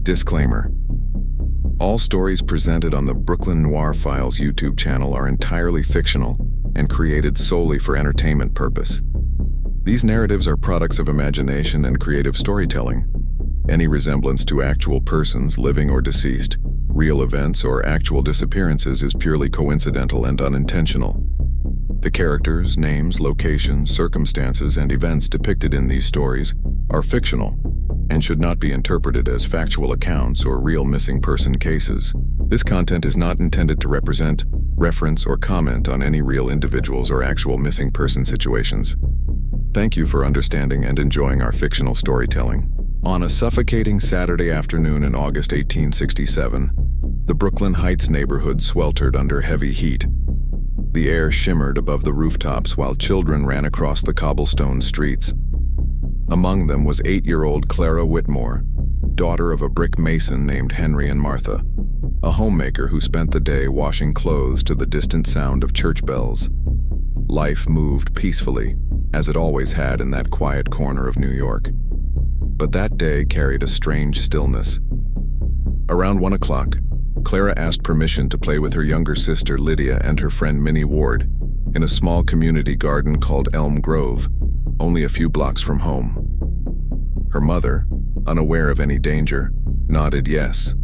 Disclaimer. All stories presented on the Brooklyn Noir Files YouTube channel are entirely fictional and created solely for entertainment purpose. These narratives are products of imagination and creative storytelling. Any resemblance to actual persons, living or deceased, real events, or actual disappearances is purely coincidental and unintentional. The characters, names, locations, circumstances, and events depicted in these stories are fictional and should not be interpreted as factual accounts or real missing person cases. This content is not intended to represent, reference, or comment on any real individuals or actual missing person situations. Thank you for understanding and enjoying our fictional storytelling. On a suffocating Saturday afternoon in August 1867, the Brooklyn Heights neighborhood sweltered under heavy heat. The air shimmered above the rooftops while children ran across the cobblestone streets. Among them was 8-year-old Clara Whitmore, daughter of a brick mason named Henry and Martha, a homemaker who spent the day washing clothes to the distant sound of church bells. Life moved peacefully, as it always had in that quiet corner of New York. But that day carried a strange stillness. Around 1 o'clock, Clara asked permission to play with her younger sister Lydia and her friend Minnie Ward in a small community garden called Elm Grove, only a few blocks from home. Her mother, unaware of any danger, nodded yes.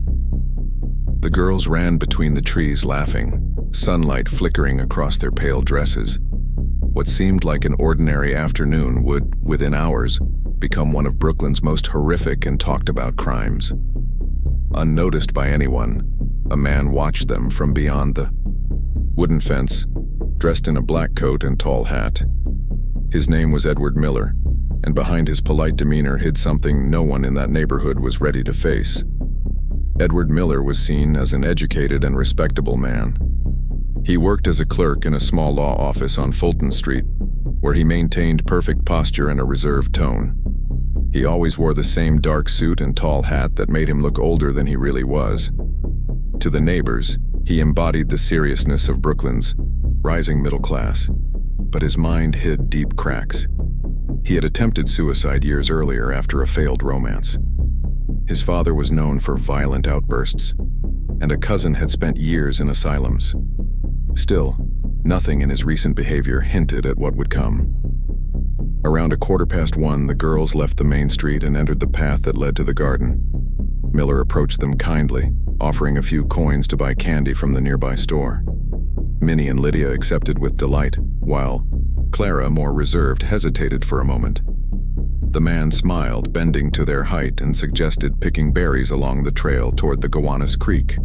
The girls ran between the trees laughing, sunlight flickering across their pale dresses. What seemed like an ordinary afternoon would, within hours, become one of Brooklyn's most horrific and talked about crimes. Unnoticed by anyone, a man watched them from beyond the wooden fence, dressed in a black coat and tall hat. His name was Edward Miller, and behind his polite demeanor hid something no one in that neighborhood was ready to face. Edward Miller was seen as an educated and respectable man. He worked as a clerk in a small law office on Fulton Street, where he maintained perfect posture and a reserved tone. He always wore the same dark suit and tall hat that made him look older than he really was. To the neighbors, he embodied the seriousness of Brooklyn's rising middle class, but his mind hid deep cracks. He had attempted suicide years earlier after a failed romance. His father was known for violent outbursts, and a cousin had spent years in asylums. Still, nothing in his recent behavior hinted at what would come. Around 1:15, the girls left the main street and entered the path that led to the garden. Miller approached them kindly, offering a few coins to buy candy from the nearby store. Minnie and Lydia accepted with delight, while Clara, more reserved, hesitated for a moment. The man smiled, bending to their height, and suggested picking berries along the trail toward the Gowanus Creek.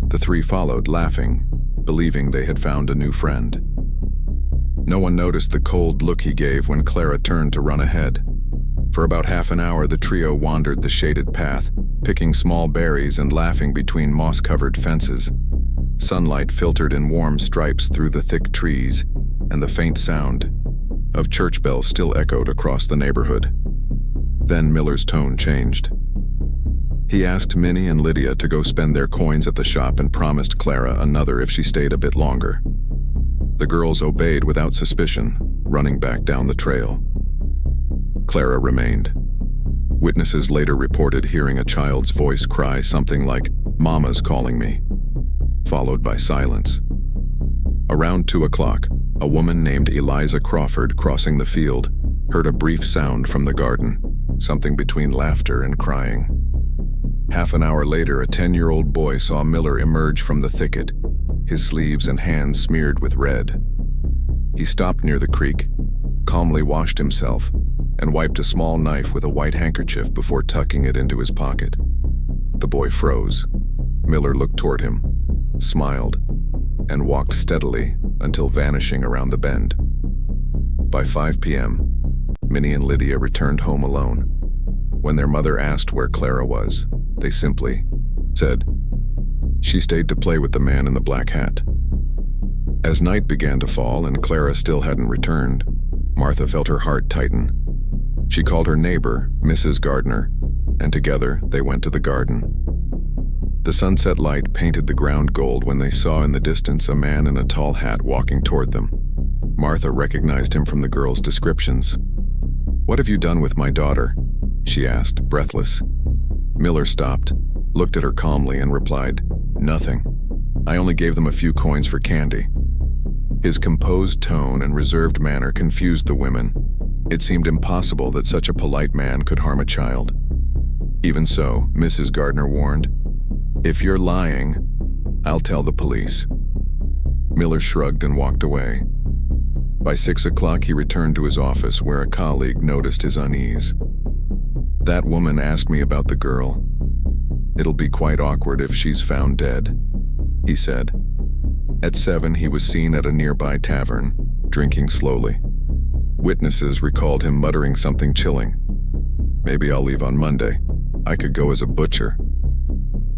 The three followed, laughing, believing they had found a new friend. No one noticed the cold look he gave when Clara turned to run ahead. For about half an hour, the trio wandered the shaded path, picking small berries and laughing between moss-covered fences. Sunlight filtered in warm stripes through the thick trees, and the faint sound of church bells still echoed across the neighborhood. Then Miller's tone changed. He asked Minnie and Lydia to go spend their coins at the shop and promised Clara another if she stayed a bit longer. The girls obeyed without suspicion, running back down the trail. Clara remained. Witnesses later reported hearing a child's voice cry something like, "Mama's calling me," followed by silence. Around 2 o'clock, a woman named Eliza Crawford, crossing the field, heard a brief sound from the garden, something between laughter and crying. Half an hour later, a 10-year-old boy saw Miller emerge from the thicket, his sleeves and hands smeared with red. He stopped near the creek, calmly washed himself, and wiped a small knife with a white handkerchief before tucking it into his pocket. The boy froze. Miller looked toward him, smiled, and walked steadily until vanishing around the bend. By 5 p.m., Minnie and Lydia returned home alone. When their mother asked where Clara was, they simply said, "She stayed to play with the man in the black hat." As night began to fall and Clara still hadn't returned, Martha felt her heart tighten. She called her neighbor, Mrs. Gardner, and together they went to the garden. The sunset light painted the ground gold when they saw in the distance a man in a tall hat walking toward them. Martha recognized him from the girls' descriptions. "What have you done with my daughter?" she asked, breathless. Miller stopped, looked at her calmly, and replied, "Nothing. I only gave them a few coins for candy." His composed tone and reserved manner confused the women. It seemed impossible that such a polite man could harm a child. Even so, Mrs. Gardner warned, "If you're lying, I'll tell the police." Miller shrugged and walked away. By 6 o'clock, he returned to his office where a colleague noticed his unease. "That woman asked me about the girl. It'll be quite awkward if she's found dead," he said. At 7, he was seen at a nearby tavern, drinking slowly. Witnesses recalled him muttering something chilling. "Maybe I'll leave on Monday. I could go as a butcher."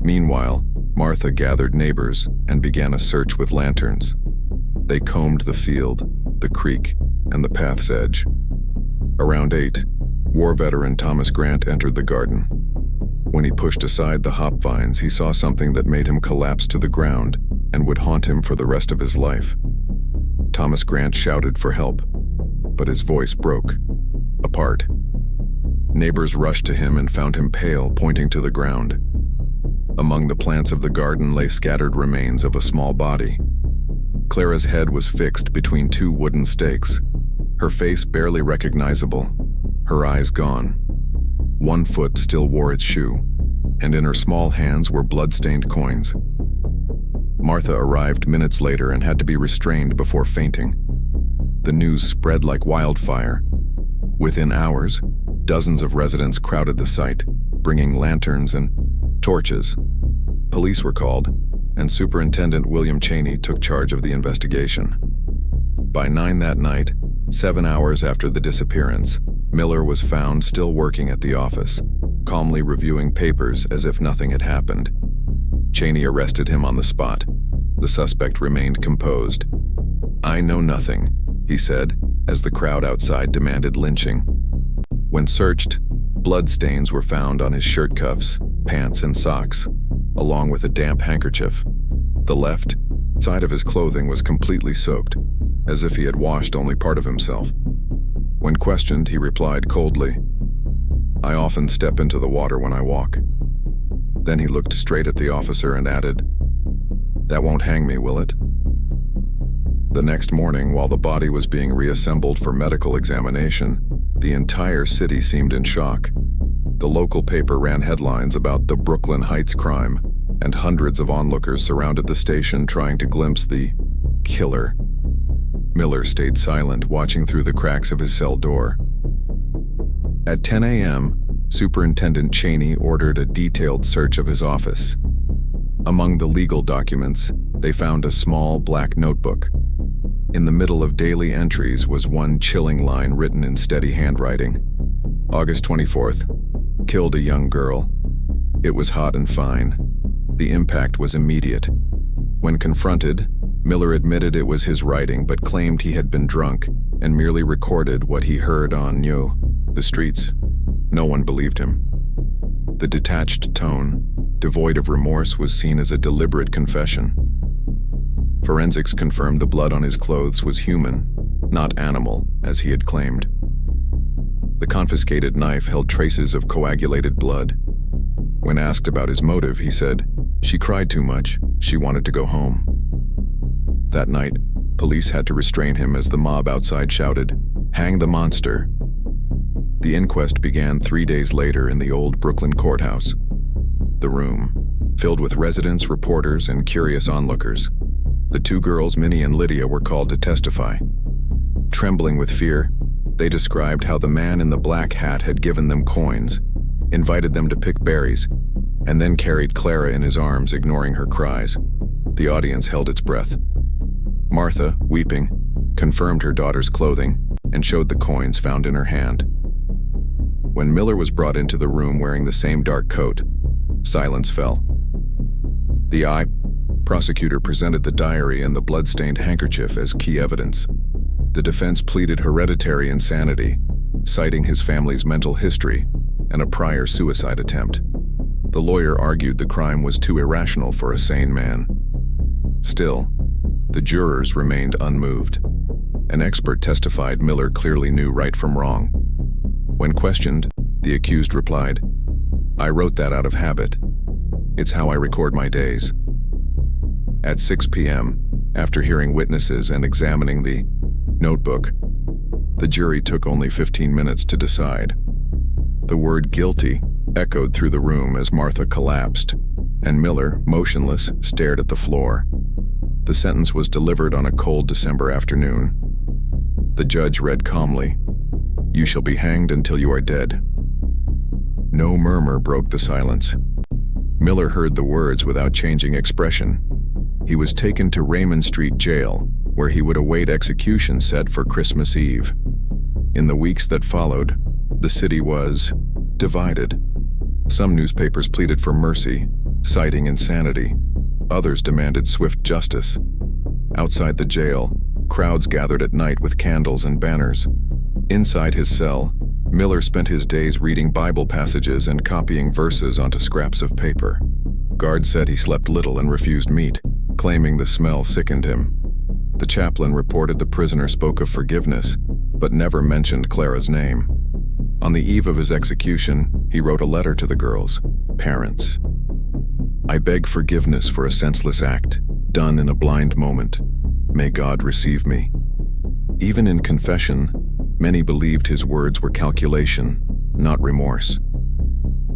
Meanwhile, Martha gathered neighbors and began a search with lanterns. They combed the field, the creek, and the path's edge. Around 8, war veteran Thomas Grant entered the garden. When he pushed aside the hop vines, he saw something that made him collapse to the ground and would haunt him for the rest of his life. Thomas Grant shouted for help, but his voice broke, apart. Neighbors rushed to him and found him pale, pointing to the ground. Among the plants of the garden lay scattered remains of a small body. Clara's head was fixed between 2 wooden stakes, her face barely recognizable, her eyes gone. 1 foot still wore its shoe, and in her small hands were blood-stained coins. Martha arrived minutes later and had to be restrained before fainting. The news spread like wildfire. Within hours, dozens of residents crowded the site, bringing lanterns and torches. Police were called, and Superintendent William Cheney took charge of the investigation. By 9 that night, 7 hours after the disappearance, Miller was found still working at the office, calmly reviewing papers as if nothing had happened. Cheney arrested him on the spot. The suspect remained composed. "I know nothing," he said, as the crowd outside demanded lynching. When searched, bloodstains were found on his shirt cuffs, pants, and socks, along with a damp handkerchief. The left side of his clothing was completely soaked, as if he had washed only part of himself. When questioned, he replied coldly, "I often step into the water when I walk." Then he looked straight at the officer and added, "That won't hang me, will it?" The next morning, while the body was being reassembled for medical examination, the entire city seemed in shock. The local paper ran headlines about the Brooklyn Heights crime, and hundreds of onlookers surrounded the station trying to glimpse the killer. Miller stayed silent, watching through the cracks of his cell door. At 10 a.m., Superintendent Cheney ordered a detailed search of his office. Among the legal documents, they found a small black notebook. In the middle of daily entries was one chilling line written in steady handwriting. August 24th, killed a young girl. It was hot and fine. The impact was immediate. When confronted, Miller admitted it was his writing but claimed he had been drunk and merely recorded what he heard on the streets. No one believed him. The detached tone, devoid of remorse, was seen as a deliberate confession. Forensics confirmed the blood on his clothes was human, not animal, as he had claimed. The confiscated knife held traces of coagulated blood. When asked about his motive, he said, "She cried too much. She wanted to go home." That night, police had to restrain him as the mob outside shouted, "Hang the monster." The inquest began 3 days later in the old Brooklyn courthouse. The room, filled with residents, reporters, and curious onlookers. The 2 girls, Minnie and Lydia, were called to testify. Trembling with fear, they described how the man in the black hat had given them coins, invited them to pick berries, and then carried Clara in his arms, ignoring her cries. The audience held its breath. Martha, weeping, confirmed her daughter's clothing and showed the coins found in her hand. When Miller was brought into the room wearing the same dark coat, silence fell. The prosecutor presented the diary and the blood-stained handkerchief as key evidence. The defense pleaded hereditary insanity, citing his family's mental history and a prior suicide attempt. The lawyer argued the crime was too irrational for a sane man. Still, the jurors remained unmoved. An expert testified Miller clearly knew right from wrong. When questioned, the accused replied, I wrote that out of habit. It's how I record my days. At 6 p.m., after hearing witnesses and examining the notebook, the jury took only 15 minutes to decide. The word guilty echoed through the room as Martha collapsed, and Miller, motionless, stared at the floor. The sentence was delivered on a cold December afternoon. The judge read calmly, "You shall be hanged until you are dead." No murmur broke the silence. Miller heard the words without changing expression. He was taken to Raymond Street Jail, where he would await execution set for Christmas Eve. In the weeks that followed, the city was divided. Some newspapers pleaded for mercy, citing insanity. Others demanded swift justice. Outside the jail, crowds gathered at night with candles and banners. Inside his cell, Miller spent his days reading Bible passages and copying verses onto scraps of paper. Guards said he slept little and refused meat, claiming the smell sickened him. The chaplain reported the prisoner spoke of forgiveness, but never mentioned Clara's name. On the eve of his execution, he wrote a letter to the girls' parents. "I beg forgiveness for a senseless act, done in a blind moment. May God receive me." Even in confession, many believed his words were calculation, not remorse.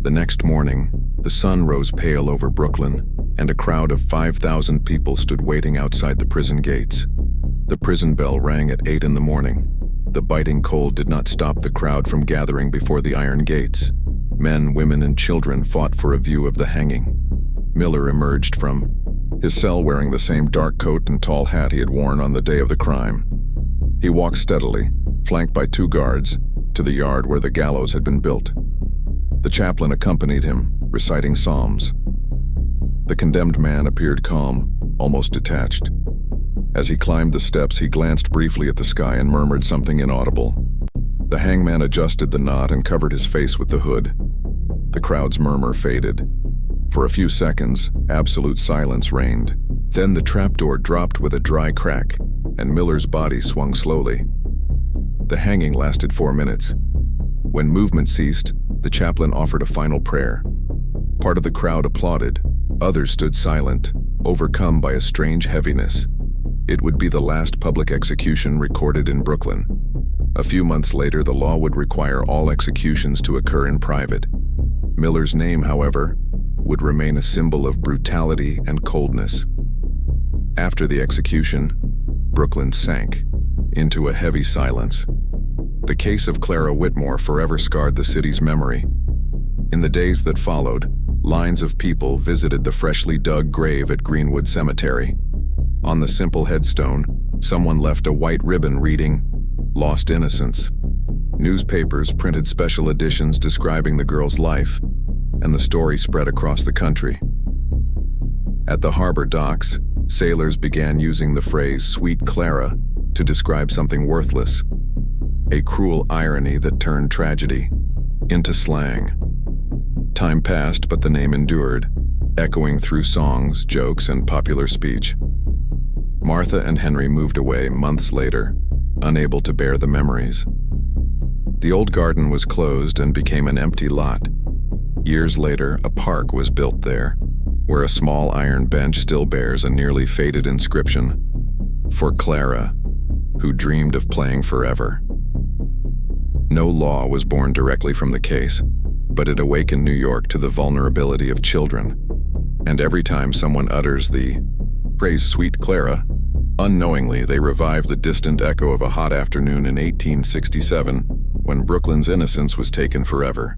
The next morning, the sun rose pale over Brooklyn, and a crowd of 5,000 people stood waiting outside the prison gates. The prison bell rang at 8 in the morning. The biting cold did not stop the crowd from gathering before the iron gates. Men, women, and children fought for a view of the hanging. Miller emerged from his cell wearing the same dark coat and tall hat he had worn on the day of the crime. He walked steadily, flanked by 2 guards, to the yard where the gallows had been built. The chaplain accompanied him, reciting psalms. The condemned man appeared calm, almost detached. As he climbed the steps, he glanced briefly at the sky and murmured something inaudible. The hangman adjusted the knot and covered his face with the hood. The crowd's murmur faded. For a few seconds, absolute silence reigned. Then the trapdoor dropped with a dry crack, and Miller's body swung slowly. The hanging lasted 4 minutes. When movement ceased, the chaplain offered a final prayer. Part of the crowd applauded. Others stood silent, overcome by a strange heaviness. It would be the last public execution recorded in Brooklyn. A few months later, the law would require all executions to occur in private. Miller's name, however, would remain a symbol of brutality and coldness. After the execution, Brooklyn sank into a heavy silence. The case of Clara Whitmore forever scarred the city's memory. In the days that followed, lines of people visited the freshly dug grave at Greenwood Cemetery. On the simple headstone, someone left a white ribbon reading, "Lost Innocence." Newspapers printed special editions describing the girl's life, and the story spread across the country. At the harbor docks, sailors began using the phrase "Sweet Clara" to describe something worthless, a cruel irony that turned tragedy into slang. Time passed, but the name endured, echoing through songs, jokes, and popular speech. Martha and Henry moved away months later, unable to bear the memories. The old garden was closed and became an empty lot. Years later, a park was built there, where a small iron bench still bears a nearly faded inscription, "For Clara, who dreamed of playing forever." No law was born directly from the case, but it awakened New York to the vulnerability of children. And every time someone utters the phrase "Sweet Clara," unknowingly they revive the distant echo of a hot afternoon in 1867, when Brooklyn's innocence was taken forever.